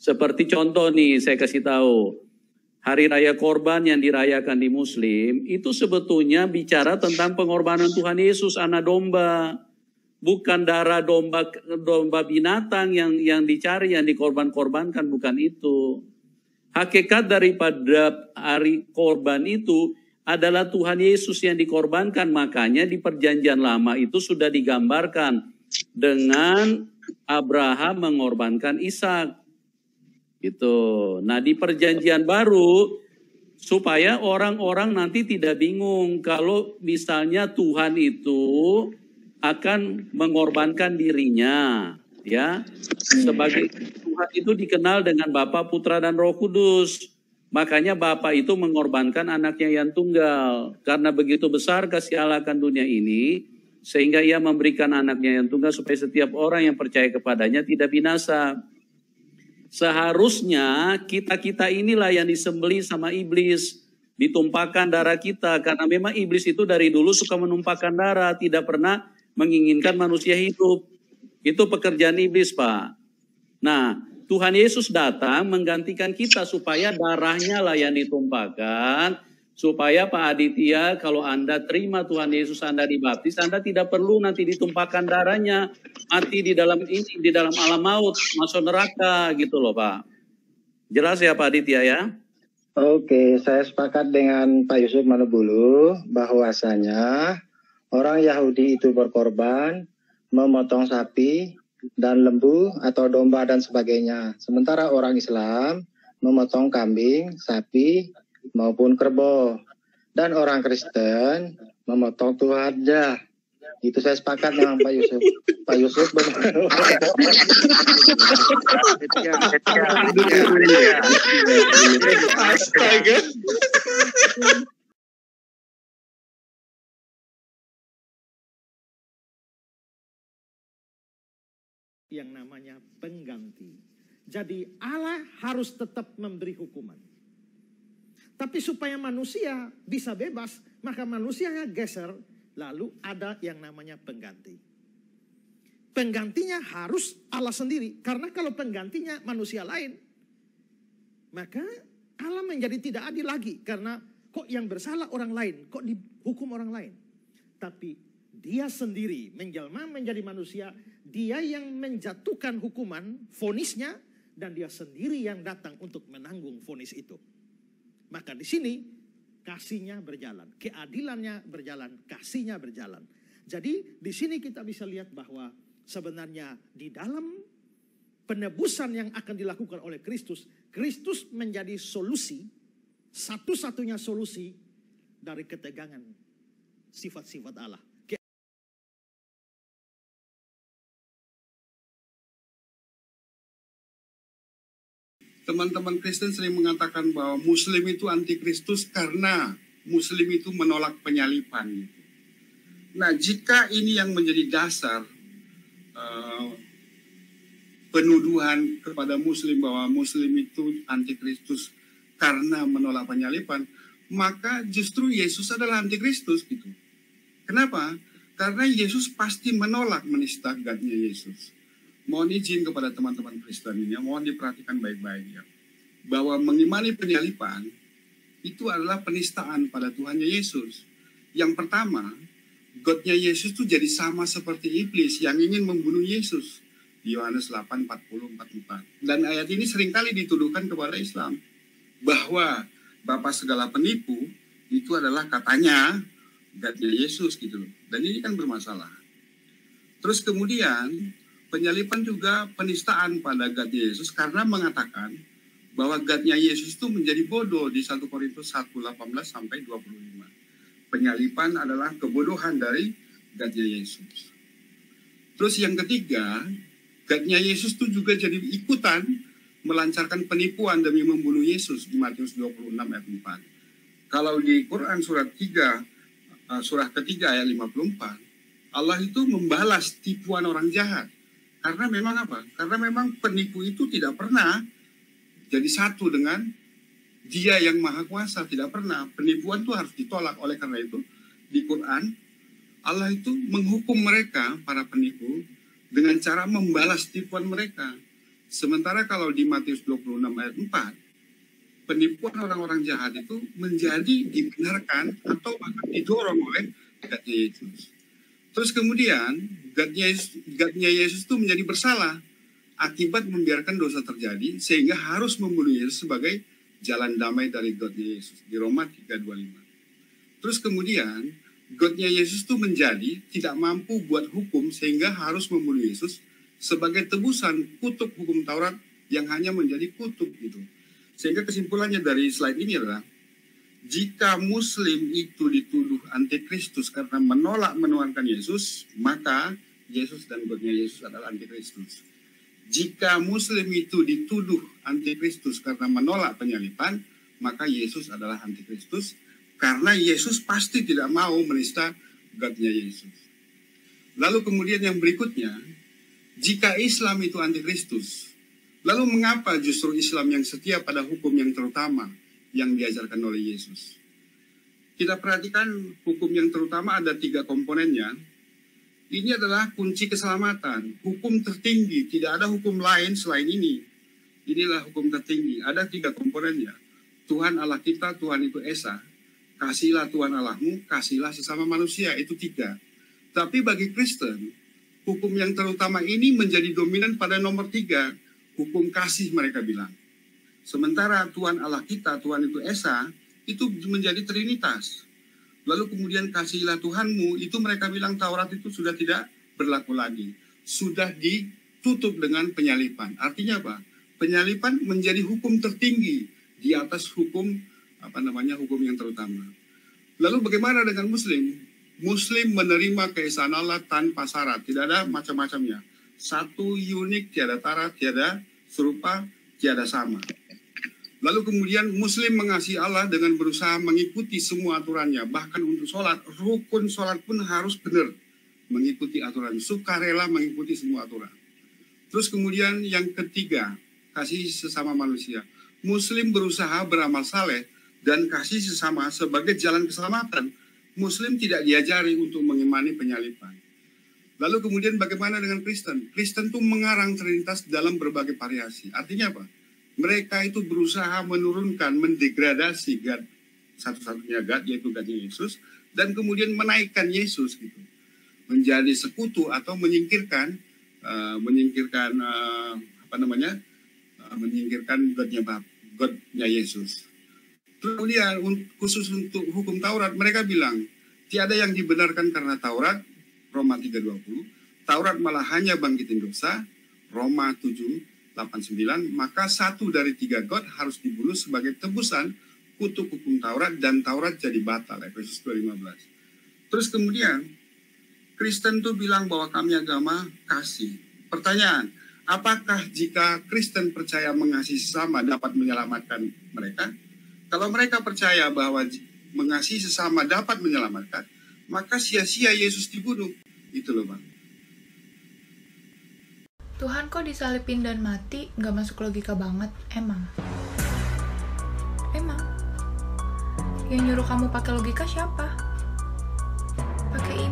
Seperti contoh nih, saya kasih tahu. Hari Raya Korban yang dirayakan di Muslim, itu sebetulnya bicara tentang pengorbanan Tuhan Yesus, anak domba. Bukan darah domba binatang yang dicari, yang dikorban-korbankan, bukan itu. Hakikat daripada hari korban itu adalah Tuhan Yesus yang dikorbankan. Makanya di perjanjian lama itu sudah digambarkan dengan Abraham mengorbankan Ishak. Gitu. Nah, di perjanjian baru supaya orang-orang nanti tidak bingung kalau misalnya Tuhan itu akan mengorbankan dirinya, ya. Sebagai Tuhan itu dikenal dengan Bapa, Putra, dan Roh Kudus. Makanya Bapa itu mengorbankan anaknya yang tunggal. Karena begitu besar kasih Allah akan dunia ini, sehingga ia memberikan anaknya yang tunggal supaya setiap orang yang percaya kepadanya tidak binasa. Seharusnya kita inilah yang disembelih sama iblis. Ditumpahkan darah kita. Karena memang iblis itu dari dulu suka menumpahkan darah. Tidak pernah menginginkan manusia hidup. Itu pekerjaan iblis, Pak. Nah, Tuhan Yesus datang menggantikan kita supaya darahnya lah yang ditumpahkan. Supaya Pak Aditya, kalau Anda terima Tuhan Yesus, Anda dibaptis, Anda tidak perlu nanti ditumpahkan darahnya. Mati di dalam alam maut, masuk neraka gitu loh, Pak. Jelas ya Pak Aditya ya? Oke, saya sepakat dengan Pak Yusuf Manubulu bahwasanya orang Yahudi itu berkorban, memotong sapi dan lembu atau domba dan sebagainya. Sementara orang Islam memotong kambing, sapi maupun kerbau. Dan orang Kristen memotong Tuhannya. Itu saya sepakat dengan Pak Yusuf. Pak Yusuf benar. Astaga. Yang namanya pengganti. Jadi Allah harus tetap memberi hukuman. Tapi supaya manusia bisa bebas, maka manusianya geser, lalu ada yang namanya pengganti. Penggantinya harus Allah sendiri. Karena kalau penggantinya manusia lain, maka Allah menjadi tidak adil lagi. Karena kok yang bersalah orang lain, kok dihukum orang lain. Tapi dia sendiri menjelma menjadi manusia, dia yang menjatuhkan hukuman, vonisnya, dan dia sendiri yang datang untuk menanggung vonis itu. Maka di sini kasihnya berjalan, keadilannya berjalan, kasihnya berjalan. Jadi di sini kita bisa lihat bahwa sebenarnya di dalam penebusan yang akan dilakukan oleh Kristus, Kristus menjadi solusi, satu-satunya solusi dari ketegangan sifat-sifat Allah. Teman-teman Kristen sering mengatakan bahwa Muslim itu antikristus karena Muslim itu menolak penyalipan. Nah, jika ini yang menjadi dasar penuduhan kepada Muslim bahwa Muslim itu antikristus karena menolak penyalipan, maka justru Yesus adalah antikristus gitu. Kenapa? Karena Yesus pasti menolak menista God-nya Yesus. Mohon izin kepada teman-teman Kristen ini, mohon diperhatikan baik-baik ya, bahwa mengimani penyalipan itu adalah penistaan pada Tuhannya Yesus. Yang pertama, God-nya Yesus itu jadi sama seperti iblis yang ingin membunuh Yesus. Di Yohanes 8:40-44. Dan ayat ini seringkali dituduhkan kepada Islam bahwa Bapa segala penipu itu adalah katanya God-nya Yesus gitu loh. Dan ini kan bermasalah. Terus kemudian penyalipan juga penistaan pada God-nya Yesus karena mengatakan bahwa God-nya Yesus itu menjadi bodoh di 1 Korintus 1:18-25. Penyalipan adalah kebodohan dari God-nya Yesus. Terus yang ketiga, God-nya Yesus itu juga jadi ikutan melancarkan penipuan demi membunuh Yesus di Matius 26:4. Kalau di Quran surah ketiga ayat 54, Allah itu membalas tipuan orang jahat. Karena memang apa? Karena memang penipu itu tidak pernah jadi satu dengan Dia yang Maha Kuasa. Tidak pernah. Penipuan itu harus ditolak. Oleh karena itu, di Quran, Allah itu menghukum mereka, para penipu, dengan cara membalas tipuan mereka. Sementara kalau di Matius 26 ayat 4, penipuan orang-orang jahat itu menjadi dibenarkan atau bahkan didorong oleh God-nya Yesus. Terus kemudian God-nya Yesus itu menjadi bersalah akibat membiarkan dosa terjadi sehingga harus membunuh Yesus sebagai jalan damai dari God-nya Yesus di Roma 3:25. Terus kemudian God-nya Yesus itu menjadi tidak mampu buat hukum sehingga harus membunuh Yesus sebagai tebusan kutub hukum Taurat yang hanya menjadi kutub gitu. Sehingga kesimpulannya dari slide ini adalah jika Muslim itu dituduh antikristus karena menolak menuhankan Yesus, maka Yesus dan God-nya Yesus adalah antikristus. Jika Muslim itu dituduh antikristus karena menolak penyaliban, maka Yesus adalah antikristus karena Yesus pasti tidak mau menista God-nya Yesus. Lalu kemudian yang berikutnya, jika Islam itu antikristus, lalu mengapa justru Islam yang setia pada hukum yang terutama yang diajarkan oleh Yesus? Kita perhatikan hukum yang terutama ada 3 komponennya. Ini adalah kunci keselamatan, hukum tertinggi, tidak ada hukum lain selain ini. Inilah hukum tertinggi, ada 3 komponennya. Tuhan Allah kita, Tuhan itu Esa. Kasihilah Tuhan Allahmu, kasihilah sesama manusia, itu 3. Tapi bagi Kristen, hukum yang terutama ini menjadi dominan pada nomor 3, hukum kasih mereka bilang. Sementara Tuhan Allah kita, Tuhan itu Esa, itu menjadi Trinitas. Lalu kemudian kasihilah Tuhanmu, itu mereka bilang Taurat itu sudah tidak berlaku lagi. Sudah ditutup dengan penyaliban. Artinya apa? Penyaliban menjadi hukum tertinggi di atas hukum hukum yang terutama. Lalu bagaimana dengan Muslim? Muslim menerima keesaan Allah tanpa syarat, tidak ada macam-macamnya. Satu, unik, tiada tara, tiada serupa, tiada sama. Lalu kemudian Muslim mengasihi Allah dengan berusaha mengikuti semua aturannya. Bahkan untuk sholat, rukun sholat pun harus benar. Mengikuti aturan, sukarela mengikuti semua aturan. Terus kemudian yang ketiga, kasih sesama manusia. Muslim berusaha beramal saleh dan kasih sesama sebagai jalan keselamatan. Muslim tidak diajari untuk mengimani penyaliban. Lalu kemudian bagaimana dengan Kristen? Kristen itu mengarang Trinitas dalam berbagai variasi. Artinya apa? Mereka itu berusaha menurunkan, mendegradasi God, satu-satunya God, yaitu God-nya Yesus, dan kemudian menaikkan Yesus gitu, menjadi sekutu atau menyingkirkan God-nya Yesus. Kemudian khusus untuk hukum Taurat, mereka bilang tiada yang dibenarkan karena Taurat, Roma 3:20, Taurat malah hanya bangkitin dosa, Roma 7:8-9, maka 1 dari 3 God harus dibunuh sebagai tebusan kutuk hukum Taurat dan Taurat jadi batal, Efesus 2:15. Terus kemudian Kristen tuh bilang bahwa kami agama kasih. Pertanyaan, apakah jika Kristen percaya mengasihi sesama dapat menyelamatkan mereka? Kalau mereka percaya bahwa mengasihi sesama dapat menyelamatkan, maka sia-sia Yesus dibunuh. Itu loh, Bang. Tuhan kok disalipin dan mati, gak masuk logika banget, emang. Yang nyuruh kamu pakai logika siapa? Pakai